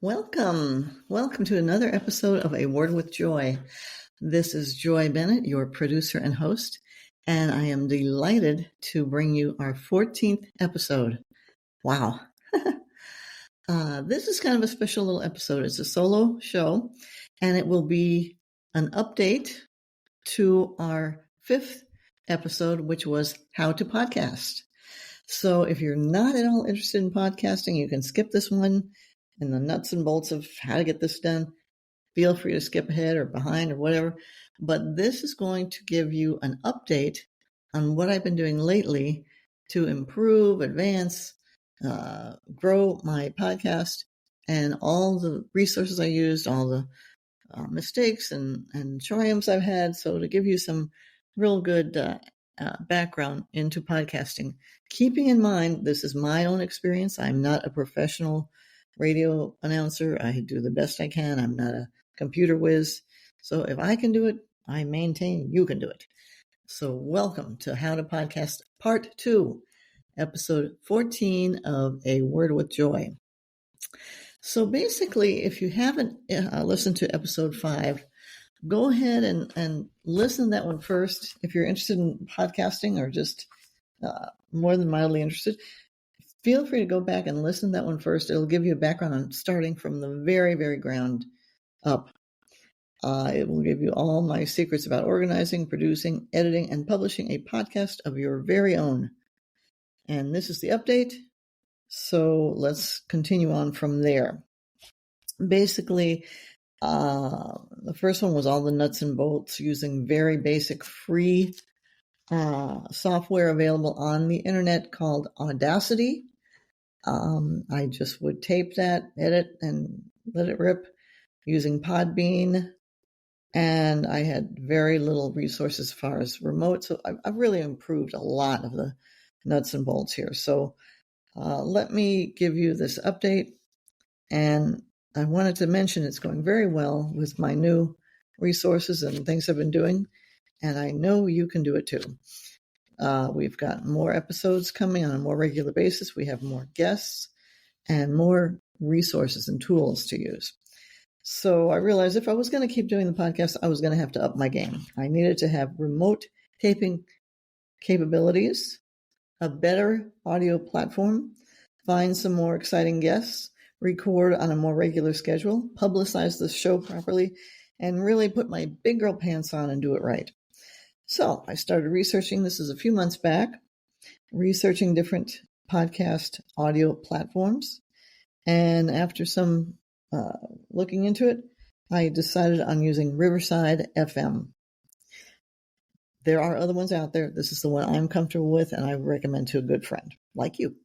Welcome. Welcome to another episode of A Word with Joy. This is Joy Bennett, your producer and host, and I am delighted to bring you our 14th episode. Wow. This is kind of a special little episode. It's a solo show, and it will be an update to our 5th episode, which was How to Podcast. So if you're not at all interested in podcasting, you can skip this one and the nuts and bolts of how to get this done. Feel free to skip ahead or behind or whatever. But this is going to give you an update on what I've been doing lately to improve, advance, grow my podcast, and all the resources I used, all the mistakes and triumphs I've had. So to give you some real good background into podcasting, keeping in mind this is my own experience. I'm not a professional radio announcer. I do the best I can. I'm not a computer whiz. So if I can do it, I maintain you can do it. So welcome to How to Podcast Part 2, Episode 14 of A Word with Joy. So basically, if you haven't listened to Episode 5, go ahead and listen to that one first. If you're interested in podcasting or just more than mildly interested, feel free to go back and listen to that one first. It'll give you a background on starting from the very, very ground up. It will give you all my secrets about organizing, producing, editing, and publishing a podcast of your very own. And this is the update. So let's continue on from there. Basically, the first one was all the nuts and bolts using very basic free software available on the internet called Audacity. I just would tape that, edit, and let it rip using Podbean. And I had very little resources as far as remote. So I've really improved a lot of the nuts and bolts here. So let me give you this update. And I wanted to mention it's going very well with my new resources and things I've been doing. And I know you can do it too. We've got more episodes coming on a more regular basis. We have more guests and more resources and tools to use. So I realized if I was going to keep doing the podcast, I was going to have to up my game. I needed to have remote taping capabilities, a better audio platform, find some more exciting guests, record on a more regular schedule, publicize the show properly, and really put my big girl pants on and do it right. So I started researching, this is a few months back, researching different podcast audio platforms. And after some looking into it, I decided on using Riverside FM. There are other ones out there. This is the one I'm comfortable with, and I recommend to a good friend like you.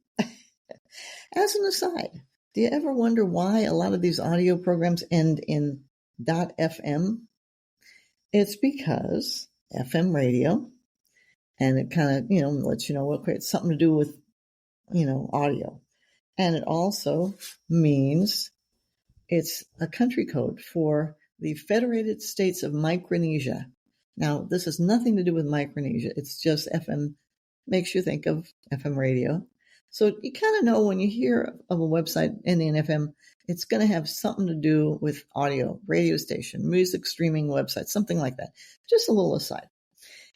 As an aside, do you ever wonder why a lot of these audio programs end in .fm? It's because FM radio, and it kind of, lets you know what it's something to do with, audio. And it also means it's a country code for the Federated States of Micronesia. Now, this has nothing to do with Micronesia. It's just FM makes you think of FM radio. So you kind of know when you hear of a website ending in FM, it's going to have something to do with audio, radio station, music streaming website, something like that. Just a little aside.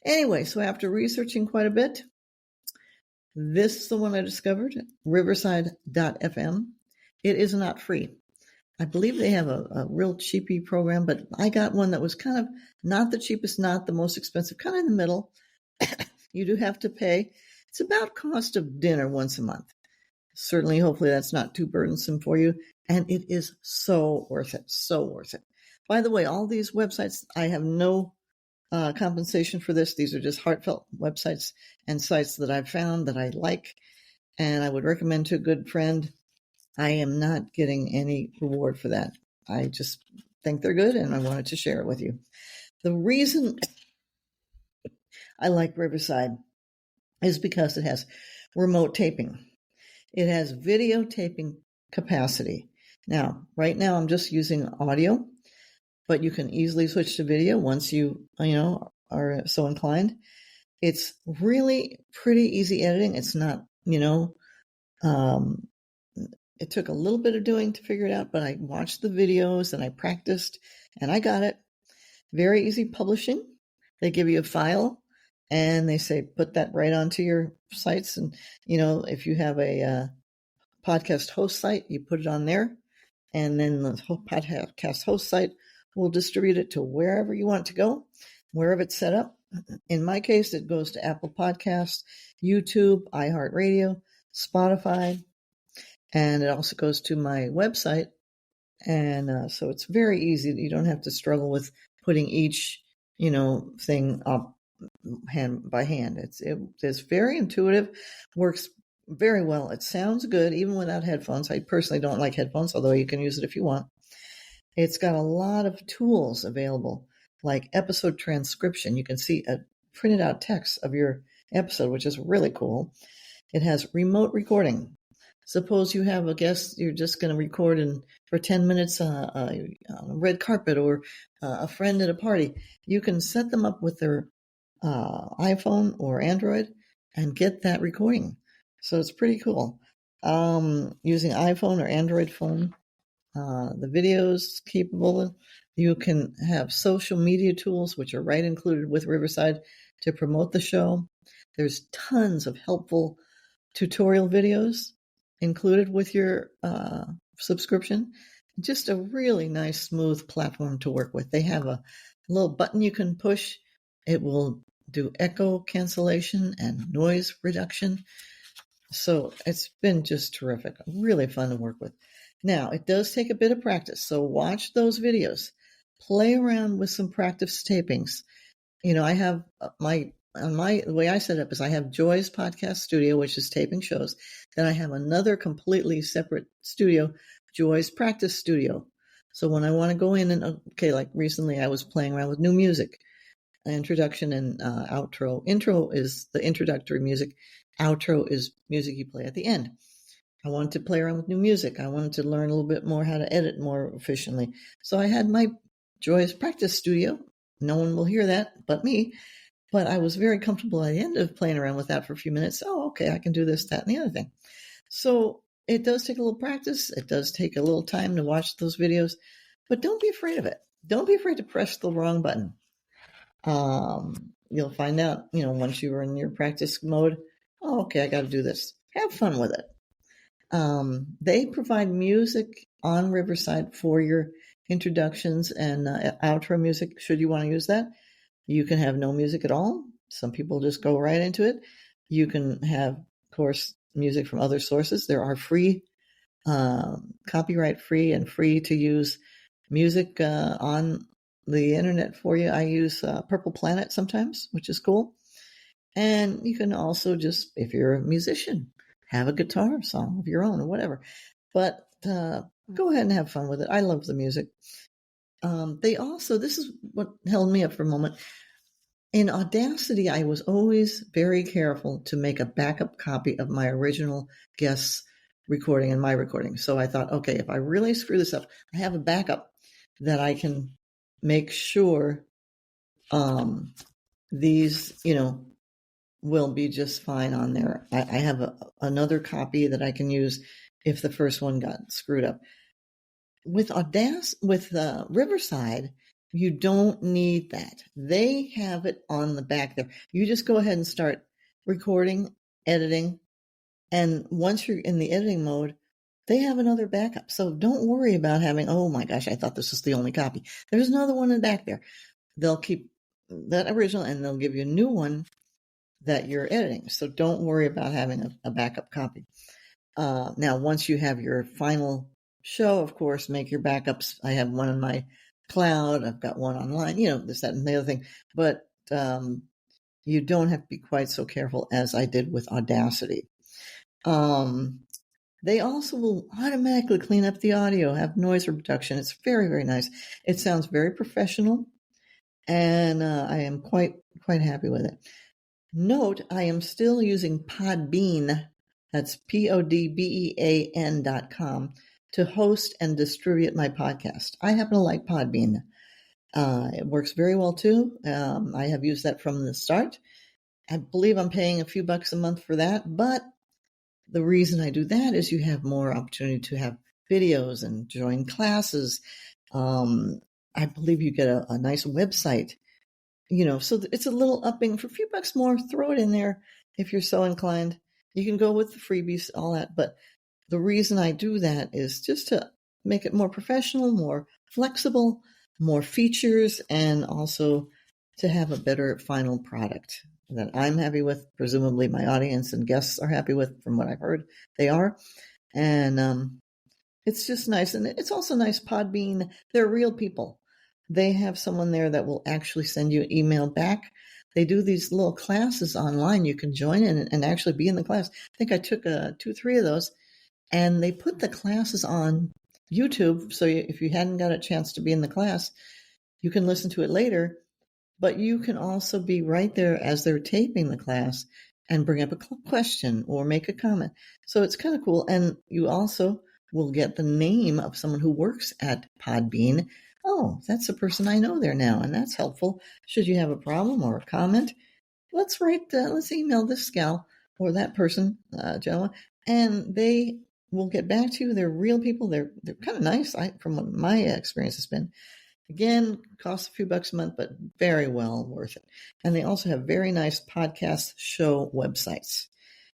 Anyway, so after researching quite a bit, this is the one I discovered, riverside.fm. It is not free. I believe they have a real cheapy program, but I got one that was kind of not the cheapest, not the most expensive, kind of in the middle. You do have to pay. It's about cost of dinner once a month. Certainly, hopefully that's not too burdensome for you. And it is so worth it, so worth it. By the way, all these websites, I have no compensation for this. These are just heartfelt websites and sites that I've found that I like and I would recommend to a good friend. I am not getting any reward for that. I just think they're good and I wanted to share it with you. The reason I like Riverside is because it has remote taping. It has video taping capacity. Now, right now I'm just using audio, but you can easily switch to video once you are so inclined. It's really pretty easy editing. It's not, It took a little bit of doing to figure it out, but I watched the videos and I practiced and I got it. Very easy publishing. They give you a file and they say, put that right onto your sites. And, if you have a podcast host site, you put it on there. And then the podcast host site will distribute it to wherever you want it to go, wherever it's set up. In my case, it goes to Apple Podcasts, YouTube, iHeartRadio, Spotify, and it also goes to my website. And so it's very easy. You don't have to struggle with putting each, thing up hand by hand. It's very intuitive, works very well. It sounds good even without headphones. I personally don't like headphones, although you can use it if you want. It's got a lot of tools available, like episode transcription. You can see a printed out text of your episode, which is really cool. It has remote recording. Suppose you have a guest you're just going to record for 10 minutes on a red carpet or a friend at a party. You can set them up with their iPhone or Android and get that recording. So it's pretty cool. Using iPhone or Android phone, the video's capable. You can have social media tools, which are right included with Riverside to promote the show. There's tons of helpful tutorial videos included with your subscription. Just a really nice, smooth platform to work with. They have a little button you can push. It will do echo cancellation and noise reduction. So it's been just terrific. Really fun to work with. Now, it does take a bit of practice. So watch those videos. Play around with some practice tapings. I have the way I set it up is I have Joy's podcast studio, which is taping shows. Then I have another completely separate studio, Joy's practice studio. So when I want to go in and, like recently I was playing around with new music, introduction and outro. Intro is the introductory music. Outro is music you play at the end. I wanted to play around with new music. I wanted to learn a little bit more how to edit more efficiently. So I had my Joy's practice studio. No one will hear that but me. But I was very comfortable at the end of playing around with that for a few minutes. Oh, okay, I can do this, that, and the other thing. So it does take a little practice. It does take a little time to watch those videos. But don't be afraid of it. Don't be afraid to press the wrong button. You'll find out, once you are in your practice mode, oh, okay, I got to do this. Have fun with it. They provide music on Riverside for your introductions and outro music. Should you want to use that, you can have no music at all. Some people just go right into it. You can have, of course, music from other sources. There are free, copyright free and free to use music on the internet for you. I use Purple Planet sometimes, which is cool. And you can also just, if you're a musician, have a guitar song of your own or whatever. But go ahead and have fun with it. I love the music. This is what held me up for a moment. In Audacity, I was always very careful to make a backup copy of my original guest's recording and my recording. So I thought, okay, if I really screw this up, I have a backup that I can make sure these, will be just fine on there. I have another copy that I can use if the first one got screwed up. With Riverside, you don't need that. They have it on the back there. You just go ahead and start recording, editing, and once you're in the editing mode, they have another backup. So don't worry about having, oh my gosh, I thought this was the only copy. There's another one in the back there. They'll keep that original and they'll give you a new one that you're editing. So don't worry about having a backup copy. Now, once you have your final show, of course, make your backups. I have one in my cloud. I've got one online, this, that, and the other thing. But you don't have to be quite so careful as I did with Audacity. They also will automatically clean up the audio, have noise reduction. It's very, very nice. It sounds very professional, and I am quite happy with it. Note, I am still using Podbean, that's podbean.com, to host and distribute my podcast. I happen to like Podbean. It works very well too. I have used that from the start. I believe I'm paying a few bucks a month for that, but the reason I do that is you have more opportunity to have videos and join classes. I believe you get a nice website, so it's a little upping for a few bucks more. Throw it in there if you're so inclined. You can go with the freebies, all that. But the reason I do that is just to make it more professional, more flexible, more features, and also to have a better final product that I'm happy with. Presumably my audience and guests are happy with, from what I've heard they are. And it's just nice. And it's also nice. Podbean, they're real people. They have someone there that will actually send you an email back. They do these little classes online. You can join in and actually be in the class. I think I took 2-3 of those, and they put the classes on YouTube. So if you hadn't got a chance to be in the class, you can listen to it later. But you can also be right there as they're taping the class and bring up a question or make a comment. So it's kind of cool. And you also will get the name of someone who works at Podbean. Oh, that's a person I know there now, and that's helpful. Should you have a problem or a comment, let's email this gal or that person, gentleman, and they will get back to you. They're real people. They're kind of nice. From what my experience has been. Again, costs a few bucks a month, but very well worth it. And they also have very nice podcast show websites.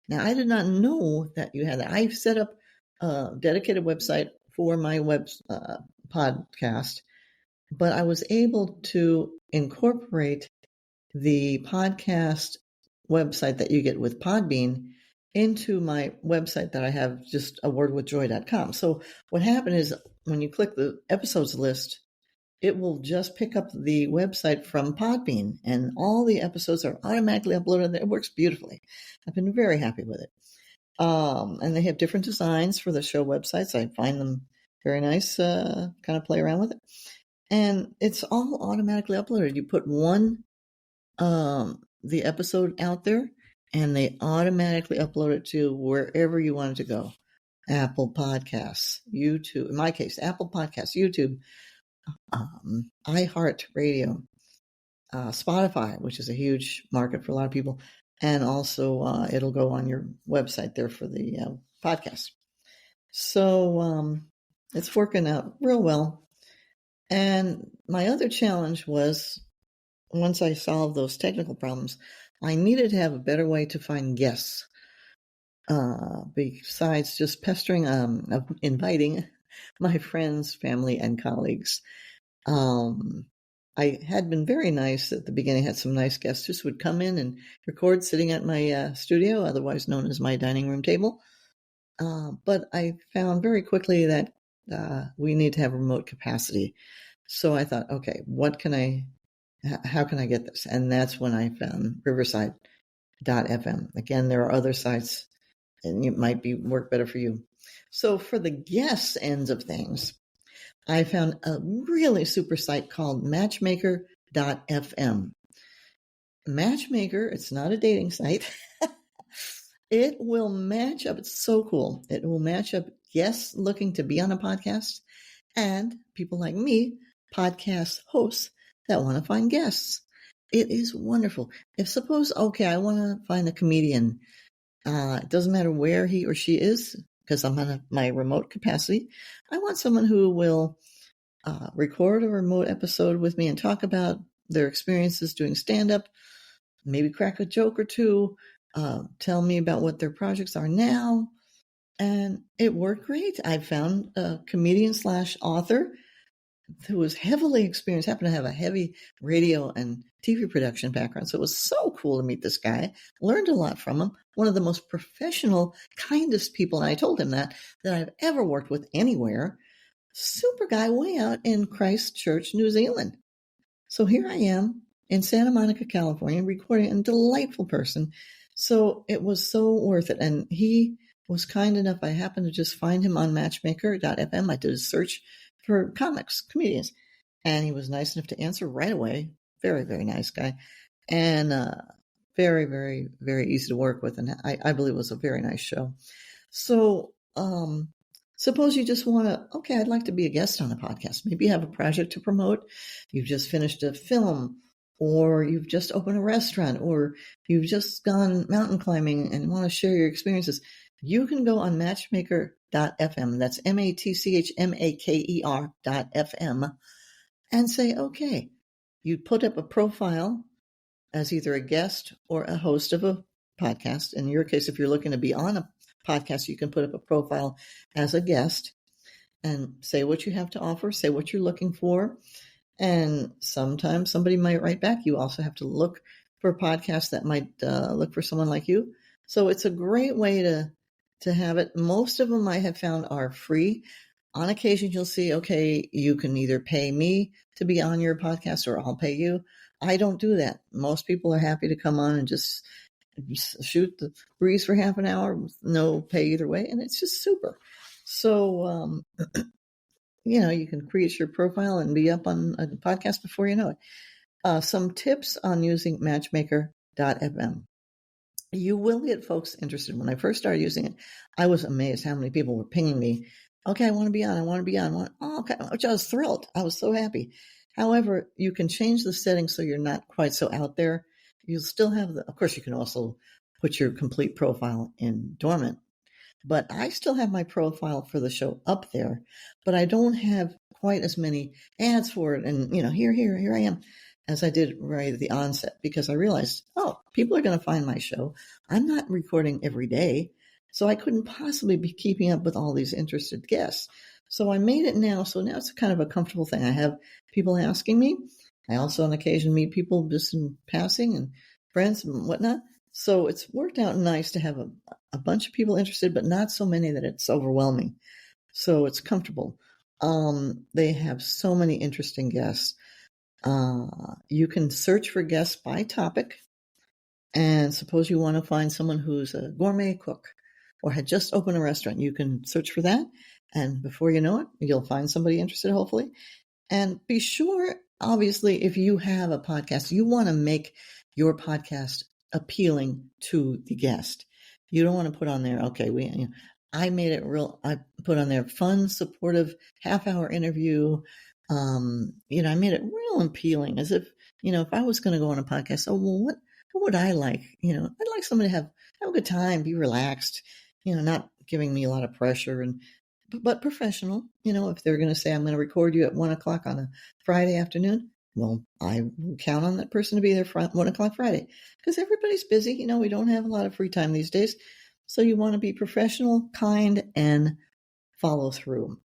Now, I did not know that you had that. I've set up a dedicated website for my podcast, but I was able to incorporate the podcast website that you get with Podbean into my website that I have, just awordwithjoy.com. So what happened is when you click the episodes list, it will just pick up the website from Podbean, and all the episodes are automatically uploaded. It works beautifully. I've been very happy with it. And they have different designs for the show websites. I find them very nice, kind of play around with it. And it's all automatically uploaded. You put the episode out there, and they automatically upload it to wherever you want it to go. Apple Podcasts, YouTube, in my case, Apple Podcasts, YouTube, iHeartRadio, Spotify, which is a huge market for a lot of people, and also it'll go on your website there for the podcast. So it's working out real well. And my other challenge was, once I solved those technical problems, I needed to have a better way to find guests, besides just pestering, inviting my friends, family, and colleagues. I had been very nice at the beginning. I had some nice guests who would come in and record sitting at my studio, otherwise known as my dining room table. But I found very quickly that we need to have remote capacity. So I thought, okay, how can I get this? And that's when I found Riverside.fm. Again, there are other sites, and it might work better for you. So for the guest ends of things, I found a really super site called Matchmaker.fm. Matchmaker, it's not a dating site. It will match up. It's so cool. It will match up guests looking to be on a podcast and people like me, podcast hosts that want to find guests. It is wonderful. If suppose, okay, I want to find a comedian. It doesn't matter where he or she is, because I'm on my remote capacity. I want someone who will record a remote episode with me and talk about their experiences doing stand-up, maybe crack a joke or two, tell me about what their projects are now. And it worked great. I found a comedian/author who was heavily experienced, happened to have a heavy radio and TV production background. So it was so cool to meet this guy. Learned a lot from him. One of the most professional, kindest people, and I told him that I've ever worked with anywhere. Super guy way out in Christchurch, New Zealand. So here I am in Santa Monica, California, recording, a delightful person. So it was so worth it. And he was kind enough. I happened to just find him on Matchmaker.fm. I did a search for comics, comedians, and he was nice enough to answer right away. Very, very nice guy, and very, very, very easy to work with. And I believe it was a very nice show. So suppose you just want to, okay, I'd like to be a guest on a podcast. Maybe you have a project to promote. You've just finished a film, or you've just opened a restaurant, or you've just gone mountain climbing and want to share your experiences. you can go on matchmaker.fm. That's matchmaker.fm and say, okay, you put up a profile as either a guest or a host of a podcast. In your case, if you're looking to be on a podcast, you can put up a profile as a guest and say what you have to offer, say what you're looking for. And sometimes somebody might write back. You also have to look for podcasts that might look for someone like you. So it's a great way to have it. Most of them I have found are free. On occasion, you'll see, okay, you can either pay me to be on your podcast or I'll pay you. I don't do that. Most people are happy to come on and just shoot the breeze for half an hour with no pay either way. And it's just super. So, you can create your profile and be up on a podcast before you know it. Some tips on using matchmaker.fm. You will get folks interested. When I first started using it, I was amazed how many people were pinging me. Okay, I want to be on. Okay, which I was thrilled. I was so happy. However, you can change the settings so you're not quite so out there. You'll still have of course, you can also put your complete profile in dormant. But I still have my profile for the show up there, but I don't have quite as many ads for it. And, here I am, as I did right at the onset, because I realized, people are going to find my show. I'm not recording every day, so I couldn't possibly be keeping up with all these interested guests. So I made it now. So now it's kind of a comfortable thing. I have people asking me. I also on occasion meet people just in passing and friends and whatnot. So it's worked out nice to have a bunch of people interested, but not so many that it's overwhelming. So it's comfortable. They have so many interesting guests. You can search for guests by topic. And suppose you want to find someone who's a gourmet cook or had just opened a restaurant. You can search for that. And before you know it, you'll find somebody interested, hopefully. And be sure, obviously, if you have a podcast, you want to make your podcast appealing to the guest. You don't want to put on there, okay, I made it I put on there fun, supportive, half-hour interview. I made it real appealing, as if, if I was going to go on a podcast, what would I like? I'd like somebody to have a good time, be relaxed, not giving me a lot of pressure but professional. If they're going to say, I'm going to record you at 1:00 on a Friday afternoon, well, I will count on that person to be there 1:00 Friday, because everybody's busy. We don't have a lot of free time these days. So you want to be professional, kind, and follow through.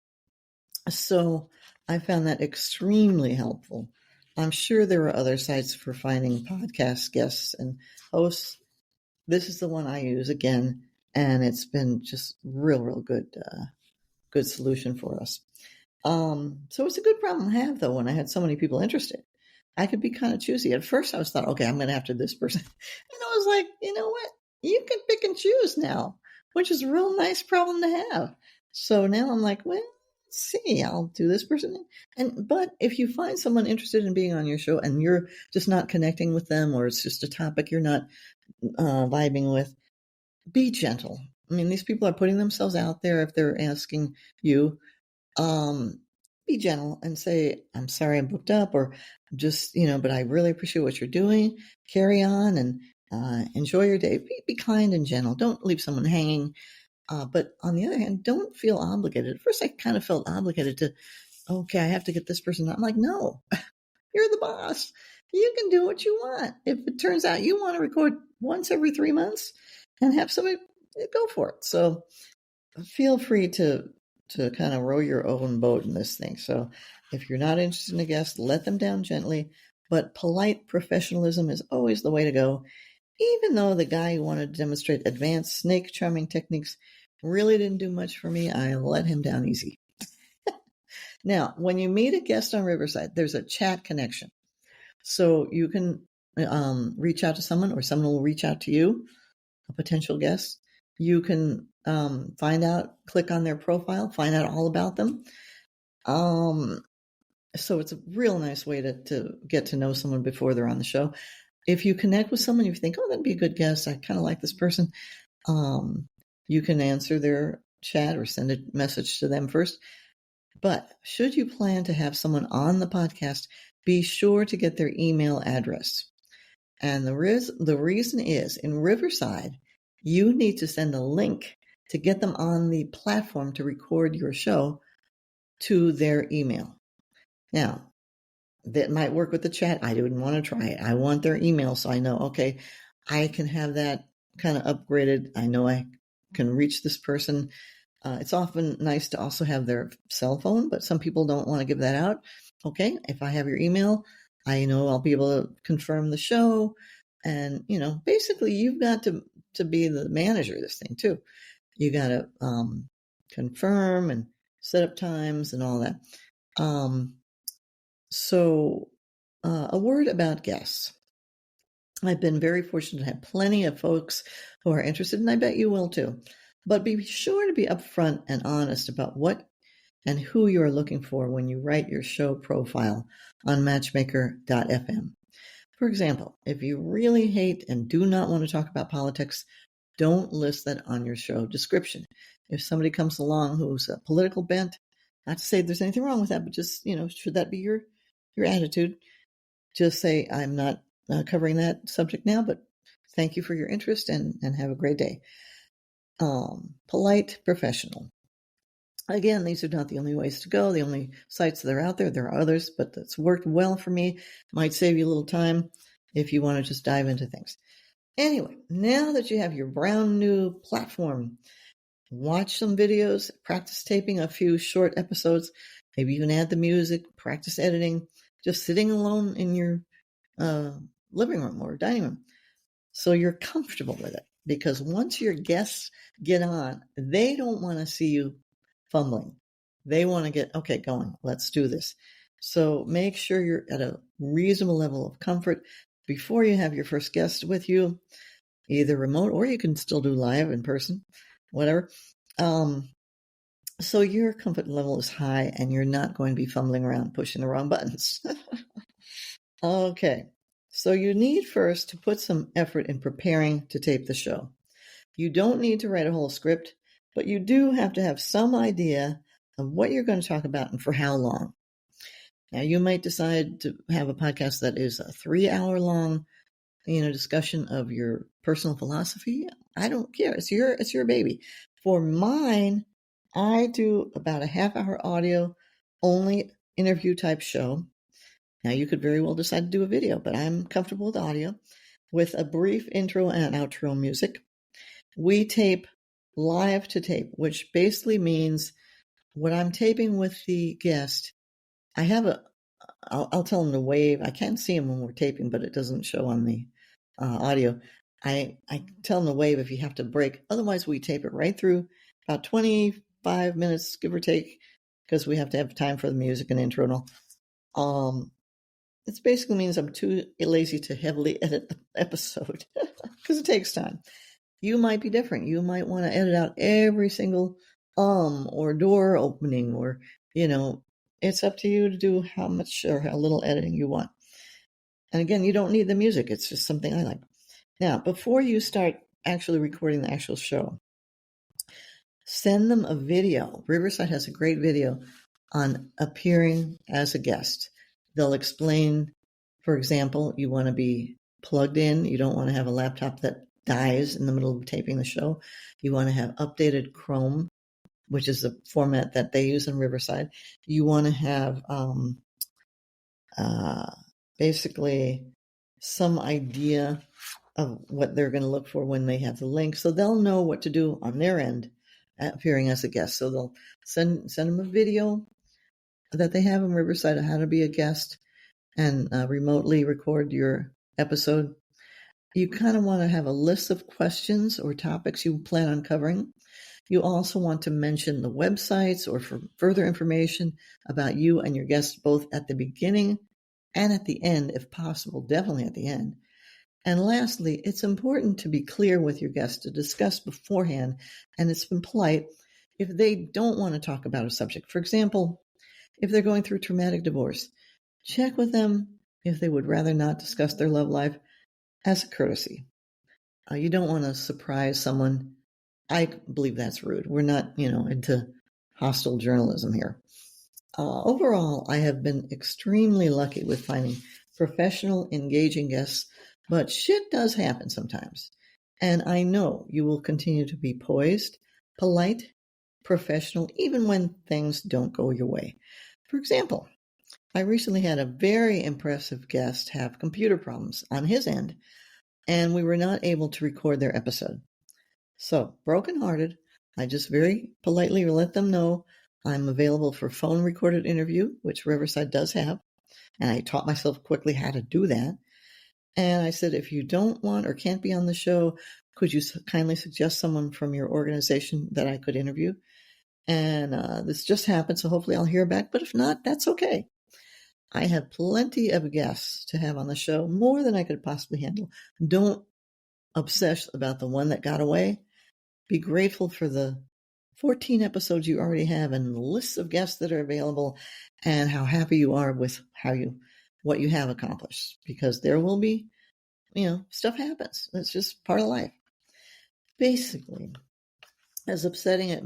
So I found that extremely helpful. I'm sure there are other sites for finding podcast guests and hosts. This is the one I use again, and it's been just real good solution for us. So it's a good problem to have, though, when I had so many people interested. I could be kind of choosy. At first, I was thought, okay, I'm going to have to this person. And I was like, you know what? You can pick and choose now, which is a real nice problem to have. So now I'm like, well, let's see, I'll do this person. But if you find someone interested in being on your show and you're just not connecting with them, or it's just a topic you're not vibing with, be gentle. I mean, these people are putting themselves out there. If they're asking you, be gentle and say, I'm sorry I'm booked up, or just, but I really appreciate what you're doing. Carry on and enjoy your day. Be kind and gentle. Don't leave someone hanging. But on the other hand, don't feel obligated. At first, I kind of felt obligated to, okay, I have to get this person. I'm like, no, you're the boss. You can do what you want. If it turns out you want to record once every 3 months and have somebody, go for it. So feel free to kind of row your own boat in this thing. So if you're not interested in a guest, let them down gently. But polite professionalism is always the way to go. Even though the guy who wanted to demonstrate advanced snake charming techniques really didn't do much for me, I let him down easy. Now, when you meet a guest on Riverside, there's a chat connection. So you can reach out to someone, or someone will reach out to you, a potential guest. You can click on their profile, find out all about them. So it's a real nice way to get to know someone before they're on the show. If you connect with someone, you think, that'd be a good guest, I kind of like this person, you can answer their chat or send a message to them first. But should you plan to have someone on the podcast, be sure to get their email address. And the reason is, in Riverside, you need to send a link to get them on the platform to record your show to their email. Now, that might work with the chat. I didn't want to try it. I want their email so I know, okay, I can have that kind of upgraded. I know I can reach this person. It's often nice to also have their cell phone, but some people don't want to give that out. Okay, if I have your email, I know I'll be able to confirm the show. And, basically you've got to be the manager of this thing too. You got to confirm and set up times and all that. So a word about guests. I've been very fortunate to have plenty of folks who are interested, and I bet you will too. But be sure to be upfront and honest about what and who you are looking for when you write your show profile on matchmaker.fm. For example, if you really hate and do not want to talk about politics, don't list that on your show description. If somebody comes along who's a political bent, not to say there's anything wrong with that, but just, should that be your attitude? Just say, I'm not covering that subject now, but thank you for your interest and have a great day. Polite, professional. Again, these are not the only ways to go, the only sites that are out there. There are others, but that's worked well for me. Might save you a little time if you want to just dive into things. Anyway, now that you have your brand new platform, watch some videos, practice taping a few short episodes, maybe even add the music, practice editing, just sitting alone in your living room or dining room. So you're comfortable with it, because once your guests get on, they don't want to see you fumbling. They want to get, okay, going, let's do this. So make sure you're at a reasonable level of comfort before you have your first guest with you, either remote or you can still do live in person, whatever. So your comfort level is high and you're not going to be fumbling around pushing the wrong buttons. Okay. So you need first to put some effort in preparing to tape the show. You don't need to write a whole script, but you do have to have some idea of what you're going to talk about and for how long. Now, you might decide to have a podcast that is a 3-hour long, discussion of your personal philosophy. I don't care. It's your baby. For mine, I do about a half-hour audio only interview type show. Now, you could very well decide to do a video, but I'm comfortable with audio with a brief intro and outro music. We tape live to tape, which basically means when I'm taping with the guest, I have I'll tell them to wave. I can't see them when we're taping, but it doesn't show on the audio. I tell them to wave if you have to break. Otherwise, we tape it right through about 25 minutes, give or take, because we have to have time for the music and intro and all. It basically means I'm too lazy to heavily edit the episode because it takes time. You might be different. You might want to edit out every single or door opening or, it's up to you to do how much or how little editing you want. And again, you don't need the music. It's just something I like. Now, before you start actually recording the actual show, send them a video. Riverside has a great video on appearing as a guest. They'll explain, for example, you want to be plugged in. You don't want to have a laptop that dies in the middle of taping the show. You want to have updated Chrome, which is the format that they use in Riverside. You want to have basically some idea of what they're going to look for when they have the link. So they'll know what to do on their end appearing as a guest. So they'll send them a video that they have in Riverside on how to be a guest and remotely record your episode. You kind of want to have a list of questions or topics you plan on covering. You also want to mention the websites or for further information about you and your guests, both at the beginning and at the end, if possible, definitely at the end. And lastly, it's important to be clear with your guests to discuss beforehand, and it's been polite if they don't want to talk about a subject. For example, if they're going through traumatic divorce, check with them if they would rather not discuss their love life as a courtesy. You don't want to surprise someone. I believe that's rude. We're not, into hostile journalism here. Overall, I have been extremely lucky with finding professional, engaging guests, but shit does happen sometimes. And I know you will continue to be poised, polite, professional, even when things don't go your way. For example, I recently had a very impressive guest have computer problems on his end, and we were not able to record their episode. So, brokenhearted, I just very politely let them know I'm available for phone recorded interview, which Riverside does have. And I taught myself quickly how to do that. And I said, if you don't want or can't be on the show, could you kindly suggest someone from your organization that I could interview? And this just happened, so hopefully I'll hear back. But if not, that's okay. I have plenty of guests to have on the show, more than I could possibly handle. Don't obsess about the one that got away. Be grateful for the 14 episodes you already have and lists of guests that are available and how happy you are with what you have accomplished, because there will be, stuff happens. It's just part of life. Basically, as upsetting as it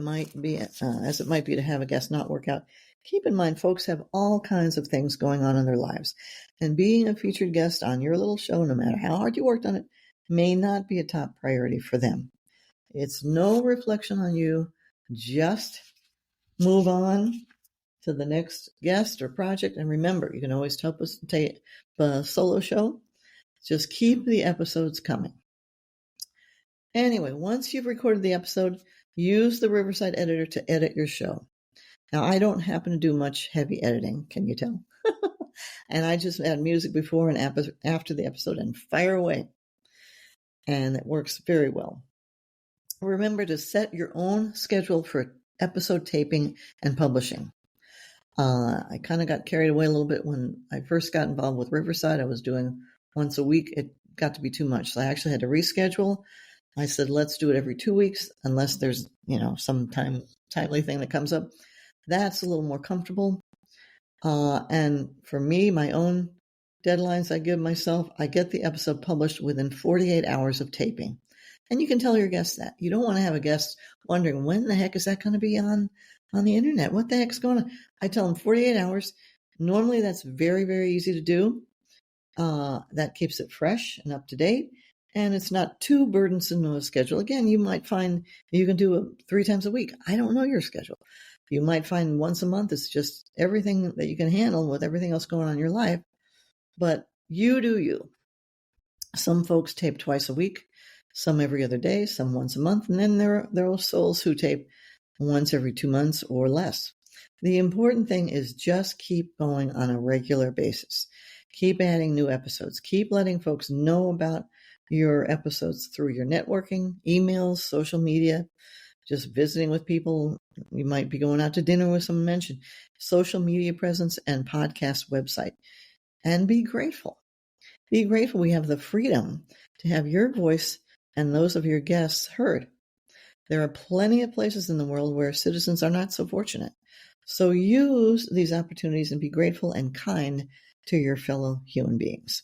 might be to have a guest not work out, keep in mind folks have all kinds of things going on in their lives, and being a featured guest on your little show, no matter how hard you worked on it, may not be a top priority for them. It's no reflection on you. Just move on to the next guest or project. And remember, you can always help us tape a solo show. Just keep the episodes coming. Anyway, once you've recorded the episode, use the Riverside editor to edit your show. Now, I don't happen to do much heavy editing, can you tell? And I just add music before and after the episode and fire away. And it works very well. Remember to set your own schedule for episode taping and publishing. I kind of got carried away a little bit when I first got involved with Riverside. I was doing once a week. It got to be too much. So I actually had to reschedule. I said, let's do it every 2 weeks, unless there's, some timely thing that comes up. That's a little more comfortable. And for me, my own deadlines I give myself, I get the episode published within 48 hours of taping. And you can tell your guests that. You don't want to have a guest wondering, when the heck is that going to be on the internet? What the heck's going on? I tell them 48 hours. Normally, that's very, very easy to do. That keeps it fresh and up to date. And it's not too burdensome of a schedule. Again, you might find you can do it 3 times a week. I don't know your schedule. You might find once a month. It's just everything that you can handle with everything else going on in your life. But you do you. Some folks tape twice a week, some every other day, some once a month. And then there are souls who tape once every 2 months or less. The important thing is just keep going on a regular basis. Keep adding new episodes. Keep letting folks know about your episodes through your networking, emails, social media, just visiting with people. You might be going out to dinner with someone mentioned, social media presence, and podcast website. And be grateful. Be grateful we have the freedom to have your voice and those of your guests heard. There are plenty of places in the world where citizens are not so fortunate. So use these opportunities and be grateful and kind to your fellow human beings.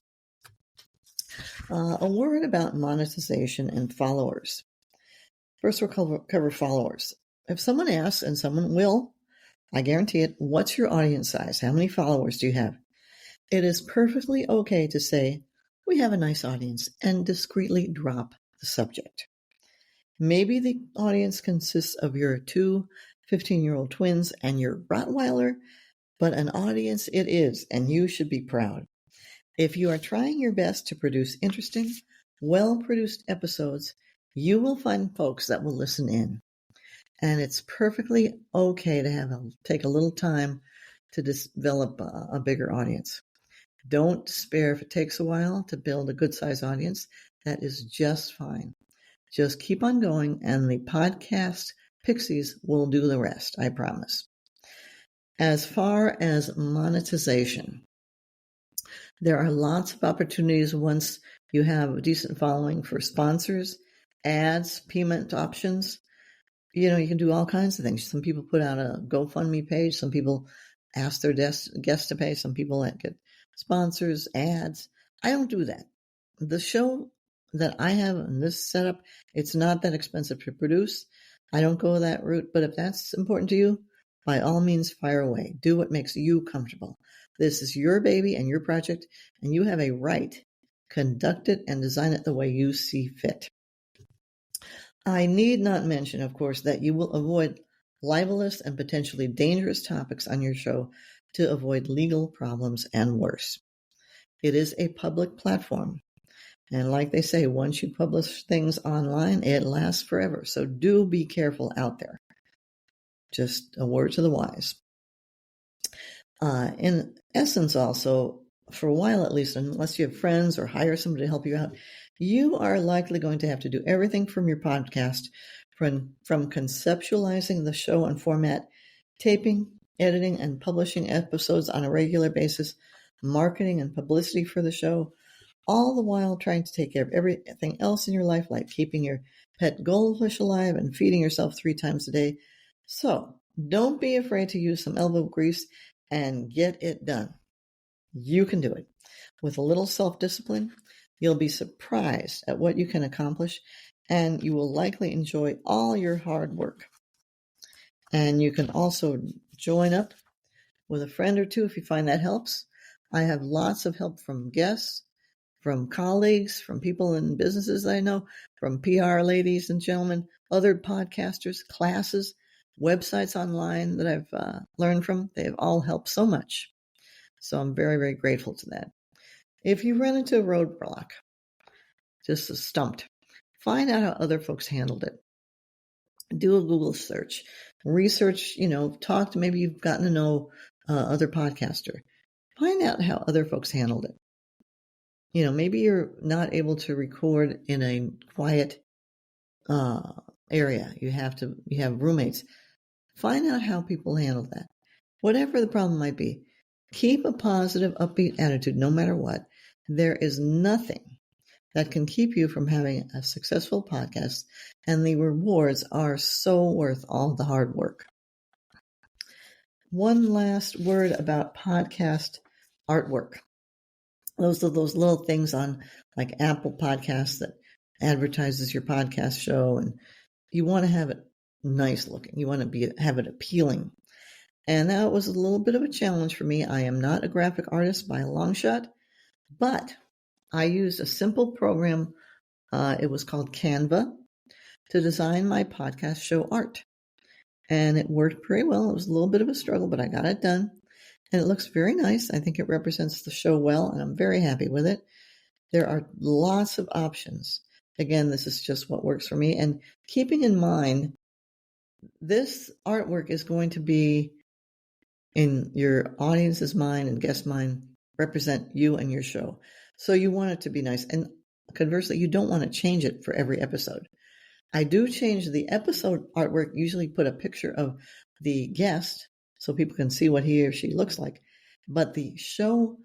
A word about monetization and followers. First, we'll cover followers. If someone asks, and someone will, I guarantee it, what's your audience size? How many followers do you have? It is perfectly okay to say, we have a nice audience, and discreetly drop the subject. Maybe the audience consists of your 2 15-year-old twins and your Rottweiler, but an audience it is, and you should be proud. If you are trying your best to produce interesting, well-produced episodes, you will find folks that will listen in. And it's perfectly okay to take a little time to develop a bigger audience. Don't despair if it takes a while to build a good-sized audience. That is just fine. Just keep on going, and the podcast pixies will do the rest, I promise. As far as monetization, there are lots of opportunities once you have a decent following for sponsors, ads, payment options. You can do all kinds of things. Some people put out a GoFundMe page. Some people ask their guests to pay. Some people get sponsors, ads. I don't do that. The show that I have in this setup, it's not that expensive to produce. I don't go that route, but if that's important to you, by all means, fire away. Do what makes you comfortable. This is your baby and your project, and you have a right. Conduct it and design it the way you see fit. I need not mention, of course, that you will avoid libelous and potentially dangerous topics on your show to avoid legal problems and worse. It is a public platform. And like they say, once you publish things online, it lasts forever. So do be careful out there. Just a word to the wise. In essence, also, for a while at least, unless you have friends or hire somebody to help you out, you are likely going to have to do everything from your podcast, from conceptualizing the show and format, taping, editing, and publishing episodes on a regular basis, marketing and publicity for the show, all the while trying to take care of everything else in your life, like keeping your pet goldfish alive and feeding yourself 3 times a day. So don't be afraid to use some elbow grease and get it done. You can do it. With a little self-discipline, you'll be surprised at what you can accomplish, and you will likely enjoy all your hard work. And you can also join up with a friend or two if you find that helps. I have lots of help from guests, from colleagues, from people in businesses I know, from PR ladies and gentlemen, other podcasters, classes, websites online that I've learned from. They have all helped so much. So I'm very, very grateful to that. If you run into a roadblock, just stumped, find out how other folks handled it. Do a Google search, research, talk to, maybe you've gotten to know other podcaster. Find out how other folks handled it. Maybe you're not able to record in a quiet area. You have roommates. Find out how people handle that. Whatever the problem might be, keep a positive, upbeat attitude no matter what. There is nothing that can keep you from having a successful podcast, and the rewards are so worth all the hard work. One last word about podcast artwork. Those are those little things on like Apple Podcasts that advertises your podcast show, and you want to have it nice looking. You want to have it appealing. And that was a little bit of a challenge for me. I am not a graphic artist by a long shot, but I used a simple program. It was called Canva to design my podcast show art. And it worked pretty well. It was a little bit of a struggle, but I got it done. And it looks very nice. I think it represents the show well, and I'm very happy with it. There are lots of options. Again, this is just what works for me. And keeping in mind, this artwork is going to be in your audience's mind and guest mind, represent you and your show. So you want it to be nice. And conversely, you don't want to change it for every episode. I do change the episode artwork, usually put a picture of the guest so people can see what he or she looks like. But the show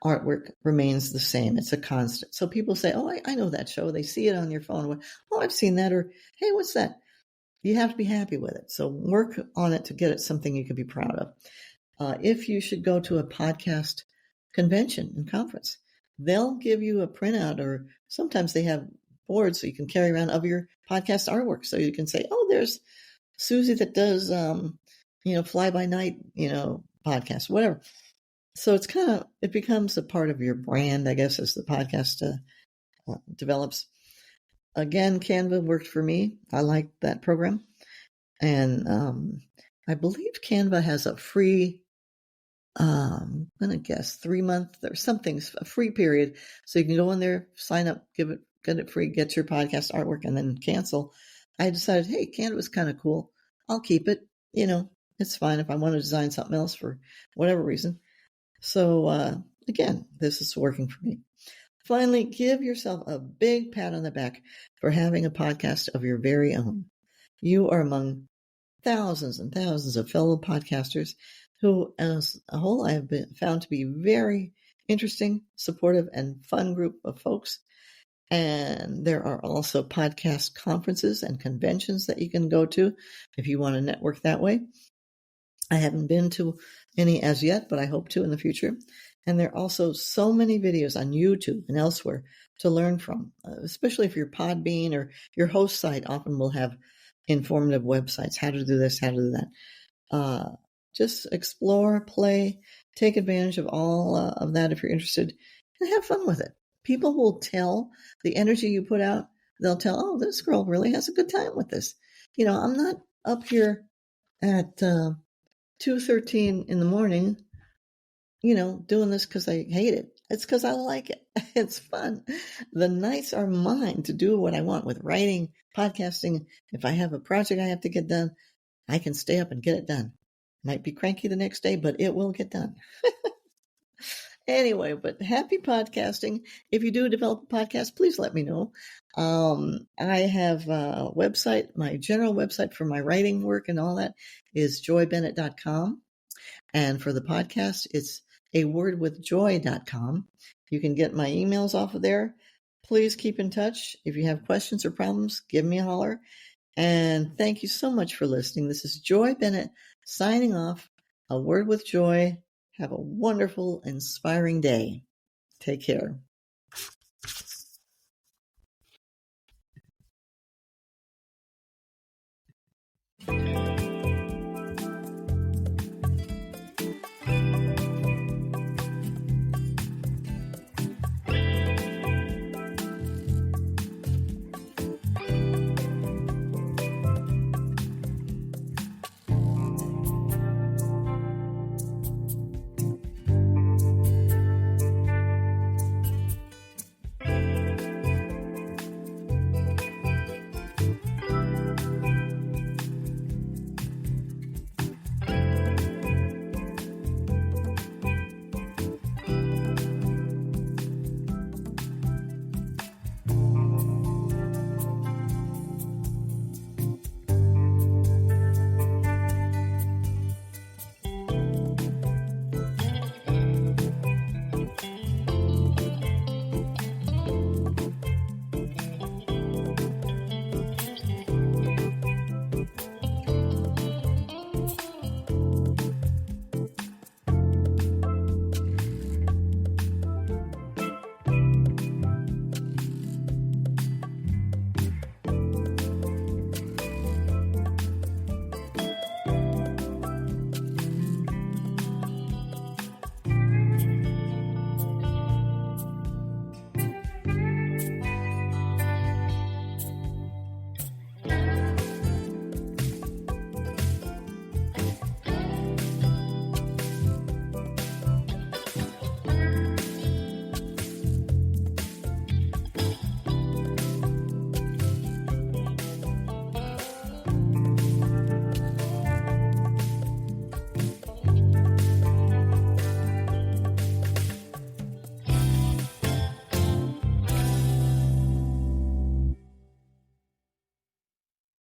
artwork remains the same. It's a constant. So people say, oh, I know that show. They see it on your phone. Oh, I've seen that. Or, hey, what's that? You have to be happy with it. So work on it to get it something you can be proud of. If you should go to a podcast convention and conference, they'll give you a printout, or sometimes they have boards so you can carry around of your podcast artwork. So you can say, oh, there's Susie that does, fly by night, podcast, whatever. So it becomes a part of your brand, I guess, as the podcast develops. Again, Canva worked for me. I like that program. And I believe Canva has a free, I'm going to guess 3-month or something, a free period. So you can go in there, sign up, get it free, get your podcast artwork, and then cancel. I decided, hey, Canva's kind of cool. I'll keep it. It's fine if I want to design something else for whatever reason. So again, this is working for me. Finally, give yourself a big pat on the back for having a podcast of your very own. You are among thousands and thousands of fellow podcasters who, as a whole, I have been found to be very interesting, supportive, and fun group of folks. And there are also podcast conferences and conventions that you can go to if you want to network that way. I haven't been to any as yet, but I hope to in the future. And there are also so many videos on YouTube and elsewhere to learn from, especially if you're Podbean or your host site often will have informative websites, how to do this, how to do that. Just explore, play, take advantage of all of that if you're interested, and have fun with it. People will tell the energy you put out. they'll tell, oh, this girl really has a good time with this. I'm not up here at 2:13 in the morning, doing this because I hate it. It's because I like it. It's fun. The nights are mine to do what I want with writing, podcasting. If I have a project I have to get done, I can stay up and get it done. Might be cranky the next day, but it will get done. Anyway, but happy podcasting. If you do develop a podcast, please let me know. I have a website. My general website for my writing work and all that is joybennett.com. And for the podcast, it's awordwithjoy.com. You can get my emails off of there. Please keep in touch. If you have questions or problems, give me a holler. And thank you so much for listening. This is Joy Bennett signing off. A Word with Joy. Have a wonderful, inspiring day. Take care.